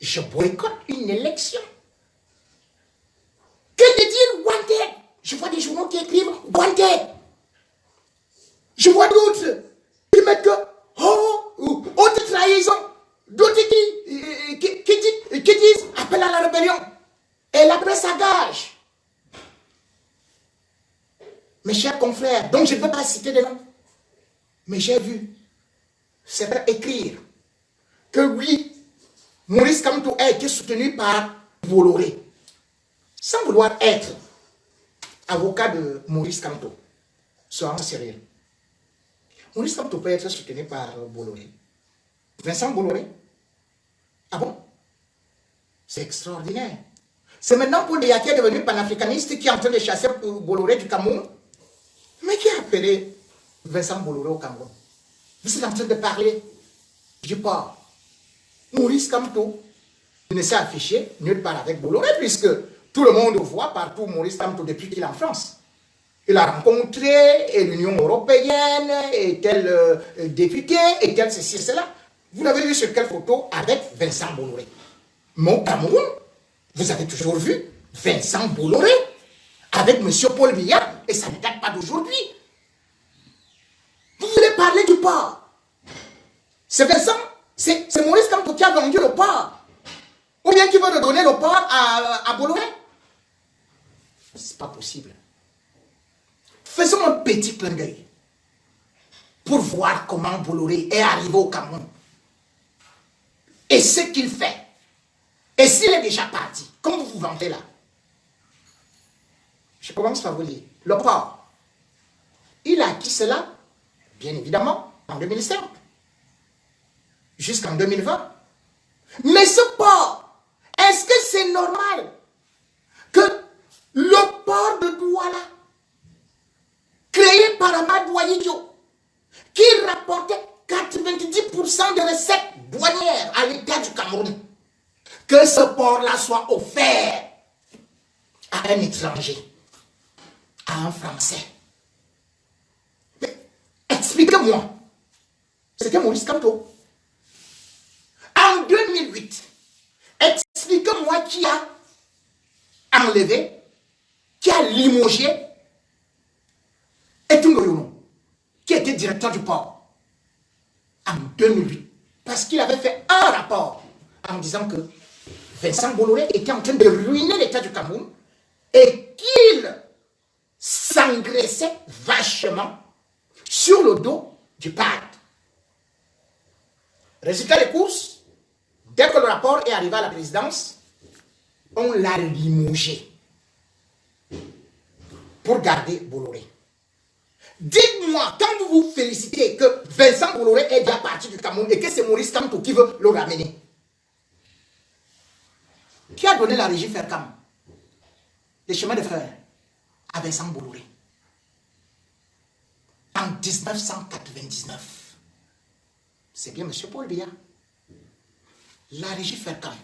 je boycotte une élection. Que de dire wanted? Je vois des journaux qui écrivent wanted. Je vois d'autres qui mettent que haute trahison. D'autres qui disent appel à la rébellion. Et la presse s'engage. Mes chers confrères, donc je ne veux pas citer des noms, mais j'ai vu certains écrire que oui, Maurice Kamto a été soutenu par Bolloré. Sans vouloir être avocat de Maurice Kamto, soyons sérieux. Maurice Kamto peut être soutenu par Bolloré. Vincent Bolloré? Ah bon? C'est extraordinaire. C'est maintenant Paul Biya qui est devenu panafricaniste qui est en train de chasser Bolloré du Cameroun. Mais qui a appelé Vincent Bolloré au Cameroun? Vous êtes en train de parler du port. Maurice Kamto ne s'est affiché nulle part avec Bolloré puisque tout le monde voit partout Maurice Kamto depuis qu'il est en France. Il a rencontré l'Union européenne, et tel député, et tel ceci et cela. Vous l'avez vu sur quelle photo avec Vincent Bolloré? Mais au Cameroun, vous avez toujours vu Vincent Bolloré avec M. Paul Biya, et ça ne date pas d'aujourd'hui. Vous voulez parler du port? C'est Vincent, c'est Maurice Kamto qui a vendu le port. Ou bien qui veut redonner le port à Bolloré? C'est pas possible. Faisons un petit clin d'œil pour voir comment Bolloré est arrivé au Cameroun. Et ce qu'il fait. Et s'il est déjà parti, comme vous vous vantez là. Je commence par vous lire. Le port. Il a acquis cela, bien évidemment, en 2005. Jusqu'en 2020. Mais ce port, est-ce que c'est normal que le port de Douala, créé par Amadou Ahidjo, qui rapportait 90% de recettes douanières à l'État du Cameroun, que ce port-là soit offert à un étranger, à un Français? Mais expliquez-moi. C'était Maurice Kamto. En 2008, expliquez-moi qui a enlevé, qui a limogé Etungoyono, qui était directeur du port en 2008, parce qu'il avait fait un rapport en disant que Vincent Bolloré était en train de ruiner l'État du Cameroun et qu'il s'engraissait vachement sur le dos du PAD. Résultat des courses, dès que le rapport est arrivé à la présidence, on l'a limogé pour garder Bolloré. Dites-moi, quand vous vous félicitez que Vincent Bolloré est déjà parti du Cameroun et que c'est Maurice Kamto qui veut le ramener, qui a donné la régie Fercam, les chemins de fer, à Vincent Bolloré en 1999? C'est bien M. Paul Biya. La régie Fercam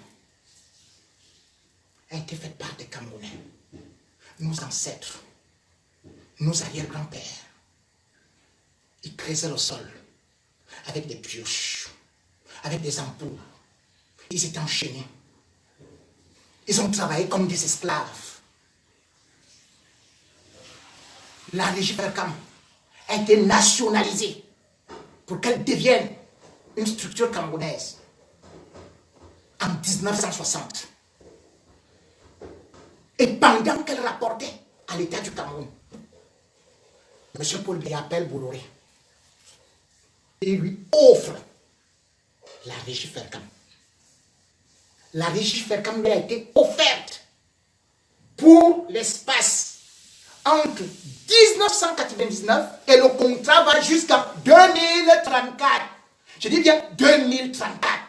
a été faite par des Camerounais, nos ancêtres, nos arrière-grands-pères. Ils creusaient le sol avec des pioches, avec des ampoules. Ils étaient enchaînés. Ils ont travaillé comme des esclaves. La régie Fercam a été nationalisée pour qu'elle devienne une structure camerounaise en 1960. Et pendant qu'elle rapportait à l'État du Cameroun, M. Paul Biya appelle Bolloré et lui offre la régie Fercam. La régie Fercam lui a été offerte pour l'espace entre 1999 et le contrat va jusqu'en 2034. Je dis bien 2034.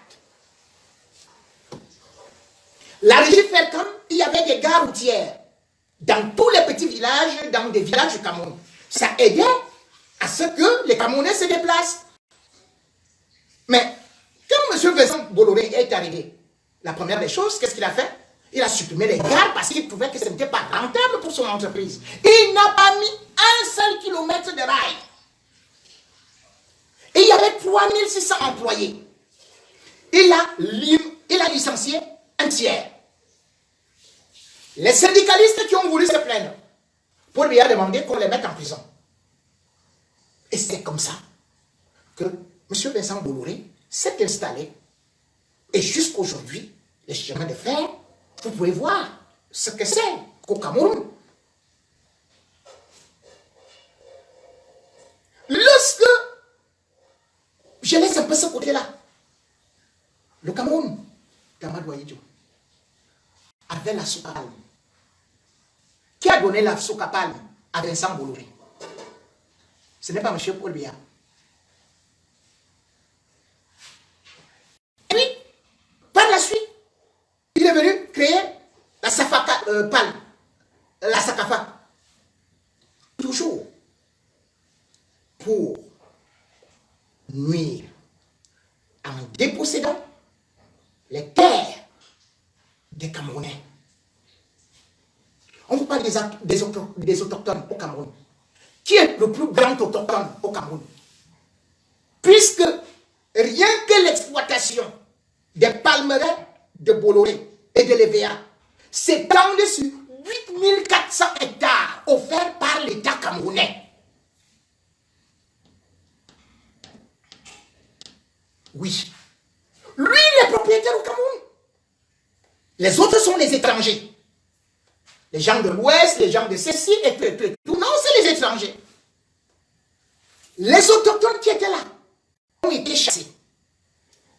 La régie Fercam, il y avait des gares routières dans tous les petits villages, dans des villages du Cameroun. Ça aidait à ce que les Camerounais se déplacent. Mais quand M. Vincent Bolloré est arrivé, la première des choses, qu'est-ce qu'il a fait? Il a supprimé les gares parce qu'il trouvait que ce n'était pas rentable pour son entreprise. Il n'a pas mis un seul kilomètre de rail. Et il y avait 3600 employés. Il il a licencié un tiers. Les syndicalistes qui ont voulu se plaindre, Paul Biya a demandé qu'on les mette en prison. Et c'est comme ça que M. Vincent Bolloré s'est installé. Et jusqu'aujourd'hui, les chemins de fer, vous pouvez voir ce que c'est qu'au Cameroun. Lorsque je laisse un peu ce côté-là, le Cameroun, d'Amadou Ahidjo, avait la souka palme. Qui a donné la souka palme à Vincent Bolloré? Ce n'est pas M. Paul Biya. Et puis, par la suite, il est venu créer la Safaka palme, la Sakafa. Toujours pour nuire en dépossédant les terres des Camerounais. On vous parle des autochtones au Cameroun. Qui est le plus grand autochtone au Cameroun? Puisque rien que l'exploitation des palmeraies de Bolloré et de l'EVA s'étend sur 8400 hectares offerts par l'État camerounais. Oui. Lui, il est propriétaire au Cameroun. Les autres sont les étrangers. Les gens de l'Ouest, les gens de ceci et tout. Non, c'est les étrangers. Les autochtones qui étaient là ont été chassés.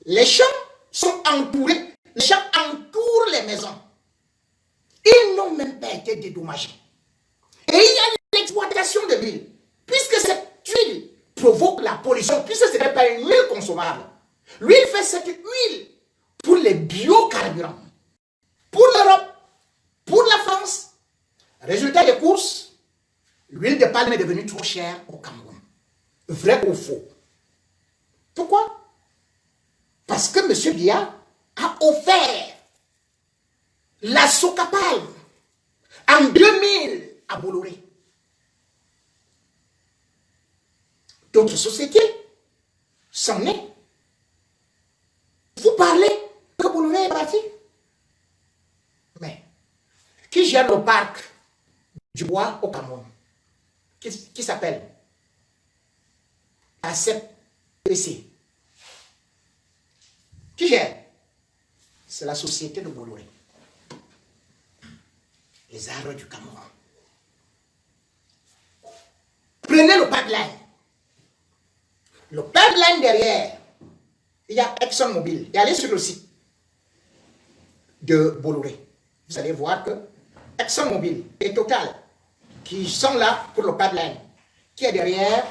Les champs sont entourés. Les champs entourent les maisons. Ils n'ont même pas été dédommagés. Et il y a l'exploitation de l'huile. Puisque cette huile provoque la pollution, puisque ce n'est pas une huile consommable. Lui, il fait cette huile pour les biocarburants. Pour l'Europe, pour la France. Résultat des courses, l'huile de palme est devenue trop chère au Cameroun. Vrai ou faux? Pourquoi? Parce que M. Biya a offert la soca palme en 2000 à Bolloré. D'autres sociétés s'en est. Vous parlez que Bolloré est parti? Mais qui gère le parc du bois au Cameroun? Qui s'appelle ACPC. Qui gère? C'est la société de Bolloré. Les arbres du Cameroun. Prenez le pipeline. Le pipeline derrière, il y a ExxonMobil. Et allez sur le site de Bolloré. Vous allez voir que ExxonMobil et Total, qui sont là pour le pipeline, qui est derrière,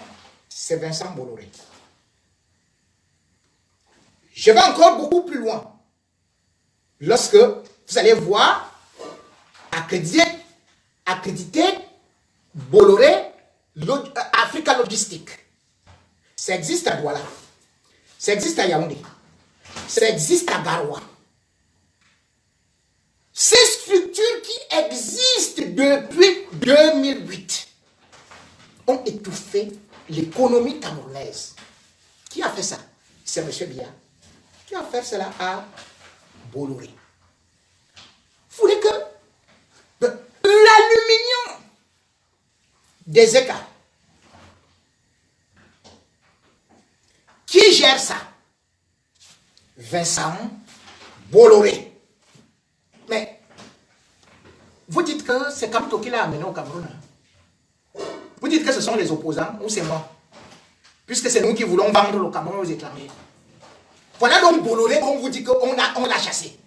c'est Vincent Bolloré. Je vais encore beaucoup plus loin. Lorsque vous allez voir accrédité Bolloré Africa Logistique. Ça existe à Douala. Ça existe à Yaoundé. Ça existe à Garoua. Ces structures qui existent depuis 2008 ont étouffé l'économie camerounaise. Qui a fait ça? C'est M. Biya. Qui a fait cela à Bolloré. Vous voulez que l'aluminium des écarts, qui gère ça? Vincent Bolloré. Mais vous dites que c'est Kamto qui l'a amené au Cameroun. Vous dites que ce sont les opposants ou c'est moi? Puisque c'est nous qui voulons vendre le Cameroun aux étrangers. Voilà donc Bolloré, on vous dit qu'on l'a chassé.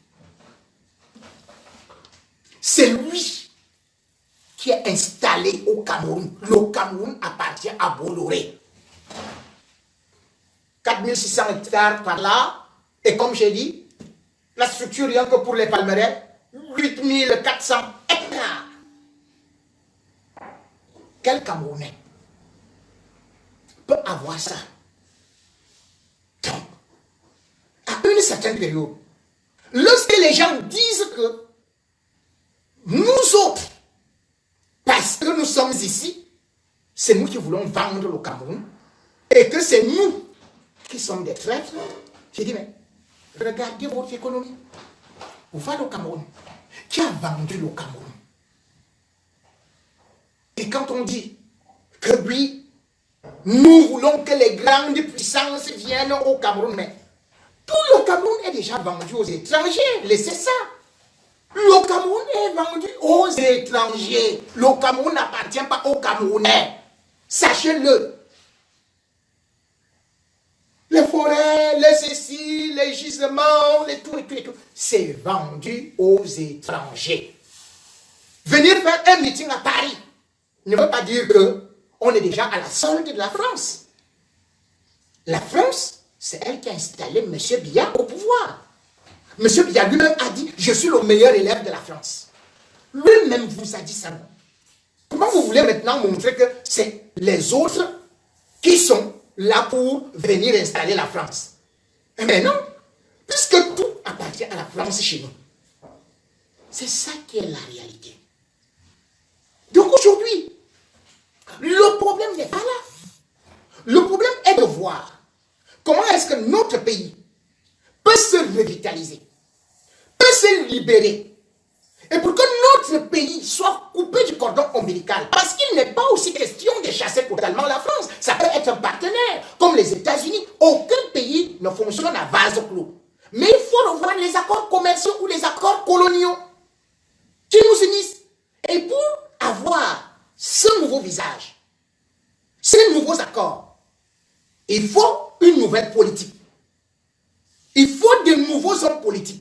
C'est lui qui est installé au Cameroun. Le Cameroun appartient à Bolloré. 4600 hectares par là. Et comme j'ai dit, la structure rien que pour les palmeraies, 8400 hectares. Quel Camerounais peut avoir ça? Donc, à une certaine période, lorsque les gens disent que nous autres, parce que nous sommes ici, c'est nous qui voulons vendre le Cameroun, et que c'est nous qui sommes des traîtres, j'ai dit, mais regardez votre économie. Vous allez au Cameroun. Qui a vendu le Cameroun? Et quand on dit que oui, nous voulons que les grandes puissances viennent au Cameroun, mais tout le Cameroun est déjà vendu aux étrangers. Laissez ça. Le Cameroun est vendu aux étrangers. Le Cameroun n'appartient pas aux Camerounais. Sachez-le. Les forêts, les ceci, les gisements, les tout, c'est vendu aux étrangers. Venir faire un meeting à Paris ne veut pas dire qu'on est déjà à la solde de la France. La France, c'est elle qui a installé M. Biya au pouvoir. M. Biya lui-même a dit, je suis le meilleur élève de la France. Lui-même vous a dit ça. Comment vous voulez maintenant montrer que c'est les autres qui sont là pour venir installer la France? Mais non, puisque tout appartient à la France chez nous. C'est ça qui est la réalité. Donc aujourd'hui, le problème n'est pas là. Le problème est de voir comment est-ce que notre pays peut se revitaliser, peut se libérer, et pour que notre pays soit coupé du cordon ombilical. Parce qu'il n'est pas aussi question de chasser totalement la France. Ça peut être un partenaire, comme les États-Unis. Aucun pays ne fonctionne à vase clos. Mais il faut revoir les accords commerciaux ou les accords coloniaux qui nous unissent. Et pour avoir ce nouveau visage, ces nouveaux accords, il faut une nouvelle politique. Il faut de nouveaux hommes politiques.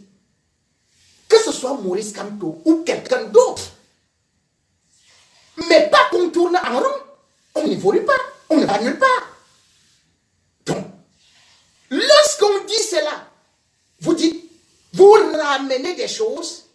Que ce soit Maurice Kamto ou quelqu'un d'autre. Mais pas qu'on tourne en rond. On n'évolue pas. On ne va nulle part. Donc, lorsqu'on dit cela, vous dites, vous ramenez des choses